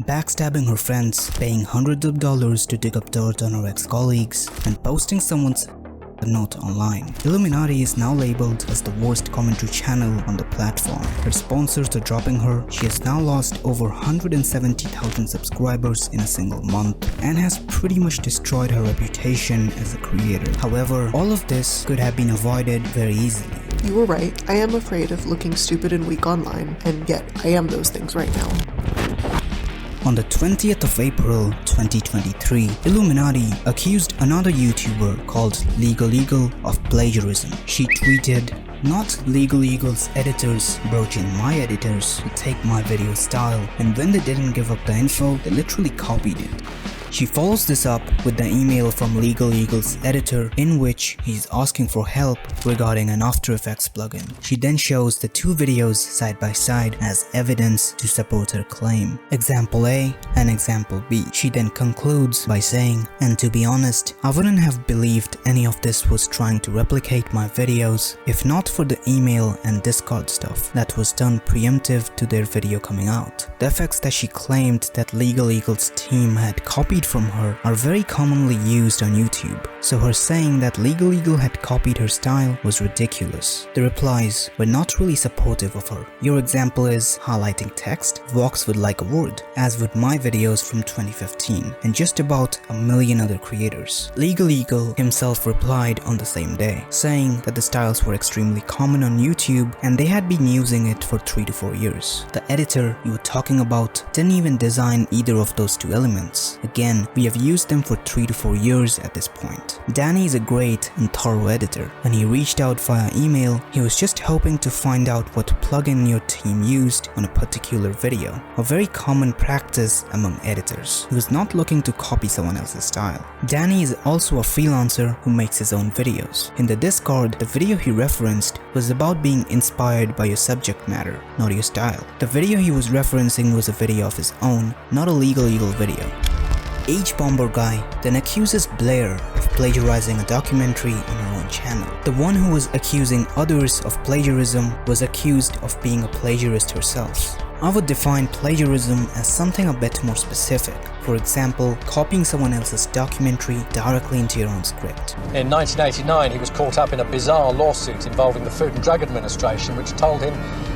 backstabbing her friends, paying hundreds of dollars to dig up dirt on her ex-colleagues, and posting someone's note online. Illuminaughtii is now labeled as the worst commentary channel on the platform. Her sponsors are dropping her. She has now lost over 170,000 subscribers in a single month and has pretty much destroyed her reputation as a creator. However, all of this could have been avoided very easily. You were right. I am afraid of looking stupid and weak online, and yet I am those things right now. On the 20th of April 2023, Illuminaughtii accused another YouTuber called Legal Eagle of plagiarism. She tweeted, "Not Legal Eagle's editors broaching my editors to take my video style, and when they didn't give up the info, they literally copied it." She follows this up with the email from Legal Eagle's editor in which he's asking for help regarding an After Effects plugin. She then shows the two videos side by side as evidence to support her claim. Example A and example B. She then concludes by saying, "And to be honest, I wouldn't have believed any of this was trying to replicate my videos if not for the email and Discord stuff that was done preemptive to their video coming out." The effects that she claimed that Legal Eagle's team had copied from her are very commonly used on YouTube, so her saying that Legal Eagle had copied her style was ridiculous. The replies were not really supportive of her. Your example is highlighting text walks with like a word, as would my videos from 2015 and just about a million other creators. Legal Eagle himself replied on the same day, saying that the styles were extremely common on YouTube and they had been using it for 3 to 4 years. The editor you were talking about didn't even design either of those two elements. Again, we have used them for 3 to 4 years at this point. Danny is a great and thorough editor. When he reached out via email, he was just hoping to find out what plugin your team used on a particular video, a very common practice among editors. He was not looking to copy someone else's style. Danny is also a freelancer who makes his own videos. In the Discord, the video he referenced was about being inspired by your subject matter, not your style. The video he was referencing was a video of his own, not a Legal Eagle video. H-Bomber Guy then accuses Blair of plagiarizing a documentary on her own channel. The one who was accusing others of plagiarism was accused of being a plagiarist herself. I would define plagiarism as something a bit more specific. For example, copying someone else's documentary directly into your own script. In 1989, he was caught up in a bizarre lawsuit involving the Food and Drug Administration, which told him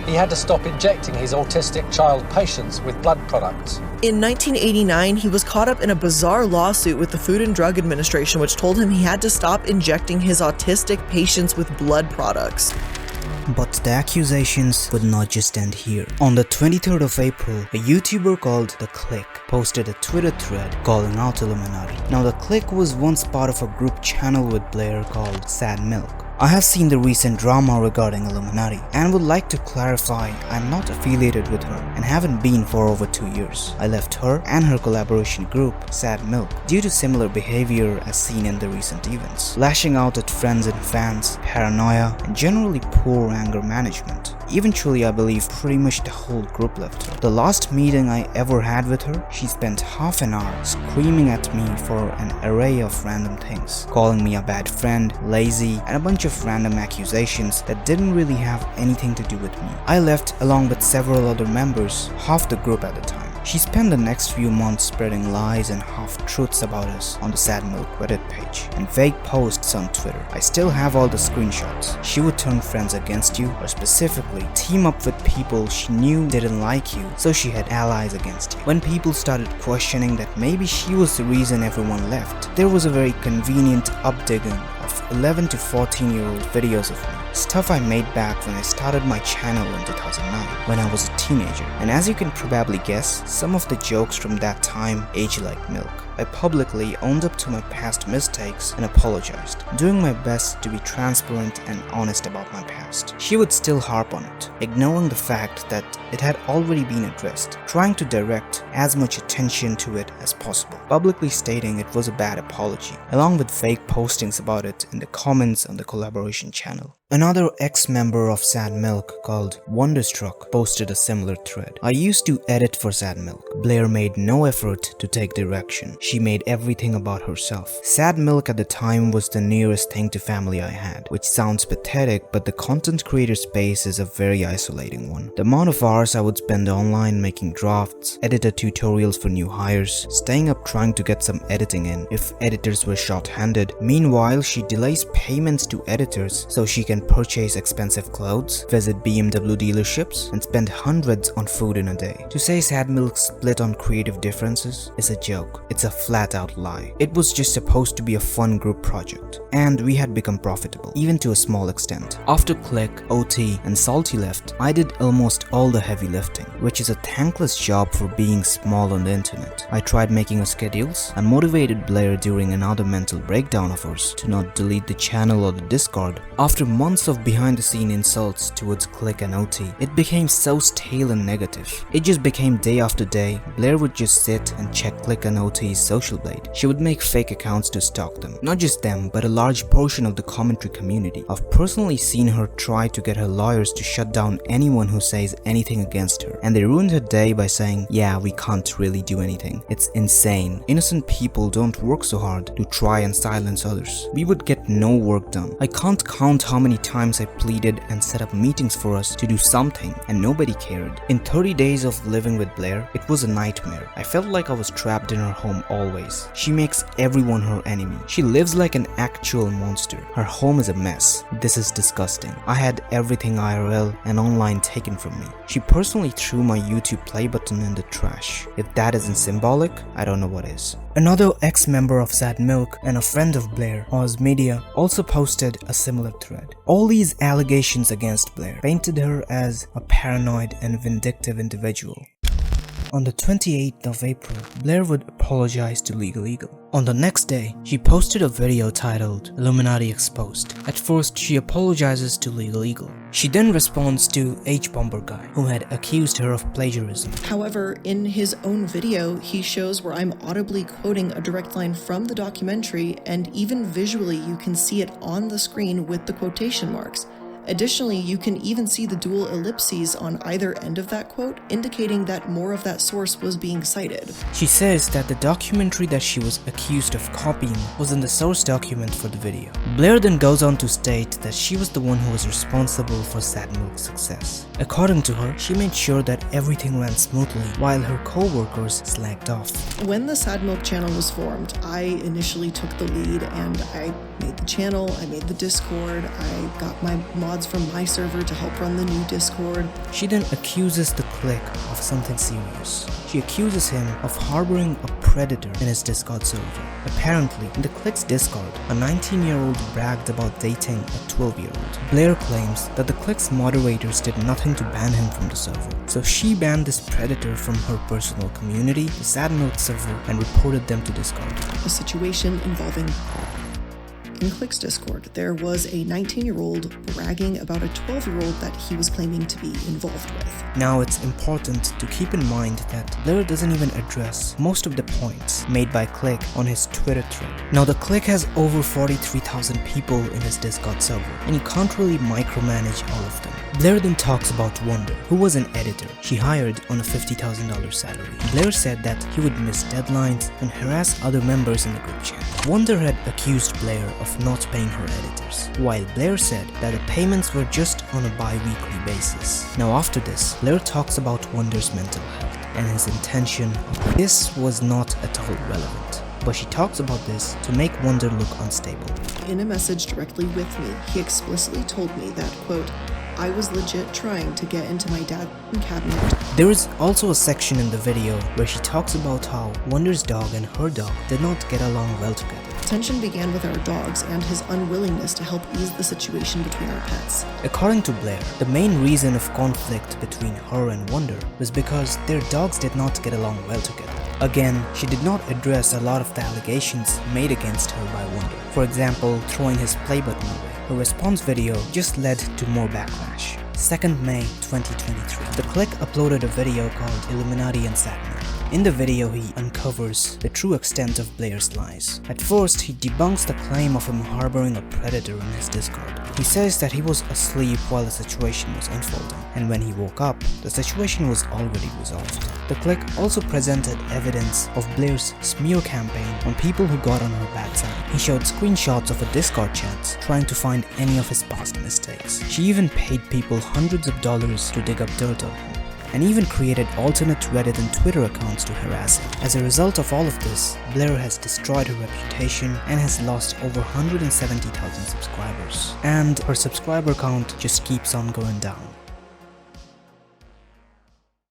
he had to stop injecting his autistic child patients with blood products. In 1989, he was caught up in a bizarre lawsuit with the Food and Drug Administration, which told him he had to stop injecting his autistic patients with blood products. But the accusations would not just end here. On the 23rd of April, a YouTuber called The Click posted a Twitter thread calling out Illuminaughtii. Now, The Click was once part of a group channel with Blair called Sad Milk. I have seen the recent drama regarding Illuminaughtii and would like to clarify I'm not affiliated with her and haven't been for over 2 years. I left her and her collaboration group, Sad Milk, due to similar behavior as seen in the recent events. Lashing out at friends and fans, paranoia, and generally poor anger management. Eventually, I believe pretty much the whole group left her. The last meeting I ever had with her, she spent half an hour screaming at me for an array of random things, calling me a bad friend, lazy, and a bunch of random accusations that didn't really have anything to do with me. I left along with several other members, half the group at the time. She spent the next few months spreading lies and half-truths about us on the Sad Milk Reddit page and vague posts on Twitter. I still have all the screenshots. She would turn friends against you, or specifically team up with people she knew didn't like you, so she had allies against you. When people started questioning that maybe she was the reason everyone left, there was a very convenient updigging of 11 to 14-year-old videos of me. Stuff I made back when I started my channel in 2009, when I was a teenager. And as you can probably guess, some of the jokes from that time age like milk. I publicly owned up to my past mistakes and apologized, doing my best to be transparent and honest about my past. She would still harp on it, ignoring the fact that it had already been addressed, trying to direct as much attention to it as possible, publicly stating it was a bad apology, along with fake postings about it in the comments on the collaboration channel. Another ex-member of Sad Milk called Wonderstruck posted a similar thread. I used to edit for Sad Milk. Blair made no effort to take direction. She made everything about herself. Sad Milk at the time was the nearest thing to family I had, which sounds pathetic, but the content creator space is a very isolating one. The amount of hours I would spend online making drafts, editor tutorials for new hires, staying up trying to get some editing in if editors were short-handed. Meanwhile, she delays payments to editors so she can purchase expensive clothes, visit BMW dealerships, and spend hundreds on food in a day. To say Sad Milk split on creative differences is a joke. It's a flat-out lie. It was just supposed to be a fun group project, and we had become profitable, even to a small extent. After Click, OT, and Salty left, I did almost all the heavy lifting, which is a thankless job for being small on the internet. I tried making our schedules and motivated Blair during another mental breakdown of hers to not delete the channel or the Discord. After months of behind-the-scene insults towards Click and OT, it became so stale and negative. It just became day after day, Blair would just sit and check Click and OT's social blade. She would make fake accounts to stalk them. Not just them, but a large portion of the commentary community. I've personally seen her try to get her lawyers to shut down anyone who says anything against her, and they ruined her day by saying, yeah, we can't really do anything. It's insane. Innocent people don't work so hard to try and silence others. We would get no work done. I can't count how many times I pleaded and set up meetings for us to do something, and nobody cared. In 30 days of living with Blair, it was a nightmare. I felt like I was trapped in her home always. She makes everyone her enemy. She lives like an actual monster. Her home is a mess. This is disgusting. I had everything IRL and online taken from me. She personally threw my YouTube play button in the trash. If that isn't symbolic, I don't know what is. Another ex-member of Sad Milk and a friend of Blair, Oz Media, also posted a similar thread. All these allegations against Blair painted her as a paranoid and vindictive individual. On the 28th of April, Blair would apologize to Legal Eagle. On the next day, she posted a video titled Illuminati Exposed. At first, she apologizes to Legal Eagle. She then responds to H-Bomber Guy, who had accused her of plagiarism. However, in his own video, he shows where I'm audibly quoting a direct line from the documentary, and even visually you can see it on the screen with the quotation marks. Additionally, you can even see the dual ellipses on either end of that quote, indicating that more of that source was being cited. She says that the documentary that she was accused of copying was in the source document for the video. Blair then goes on to state that she was the one who was responsible for Sad Milk's success. According to her, she made sure that everything ran smoothly while her co-workers slacked off. When the Sad Milk channel was formed, I initially took the lead and I made the channel, I made the Discord, I got my mods from my server to help run the new Discord. She then accuses the Click of something serious. She accuses him of harboring a predator in his Discord server. Apparently, in the Click's Discord, a 19-year-old bragged about dating a 12-year-old. Blair claims that the Click's moderators did nothing to ban him from the server, so she banned this predator from her personal community, the Sad Milk server, and reported them to Discord. A situation involving in Click's Discord, there was a 19-year-old bragging about a 12-year-old that he was claiming to be involved with. Now it's important to keep in mind that Blair doesn't even address most of the points made by Click on his Twitter thread. Now the Click has over 43,000 people in his Discord server, and you can't really micromanage all of them. Blair then talks about Wonder, who was an editor she hired on a $50,000 salary. Blair said that he would miss deadlines and harass other members in the group chat. Wonder had accused Blair of not paying her editors, while Blair said that the payments were just on a bi-weekly basis. Now after this, Blair talks about Wonder's mental health and his intention. This was not at all relevant, but she talks about this to make Wonder look unstable. In a message directly with me, he explicitly told me that, quote, I was legit trying to get into my dad's cabinet. There is also a section in the video where she talks about how Wonder's dog and her dog did not get along well together. Tension began with our dogs and his unwillingness to help ease the situation between our pets. According to Blair, the main reason of conflict between her and Wonder was because their dogs did not get along well together. Again, she did not address a lot of the allegations made against her by Wonder. For example, throwing his play button away. Her response video just led to more backlash. 2nd May 2023. The Click uploaded a video called Illuminati and Sad Milk. In the video, he uncovers the true extent of Blair's lies. At first, he debunks the claim of him harboring a predator in his Discord. He says that he was asleep while the situation was unfolding, and when he woke up, the situation was already resolved. The click also presented evidence of Blair's smear campaign on people who got on her bad side. He showed screenshots of a Discord chat trying to find any of his past mistakes. She even paid people hundreds of dollars to dig up dirt on him, and even created alternate Reddit and Twitter accounts to harass him. As a result of all of this, Blair has destroyed her reputation and has lost over 170,000 subscribers. And her subscriber count just keeps on going down.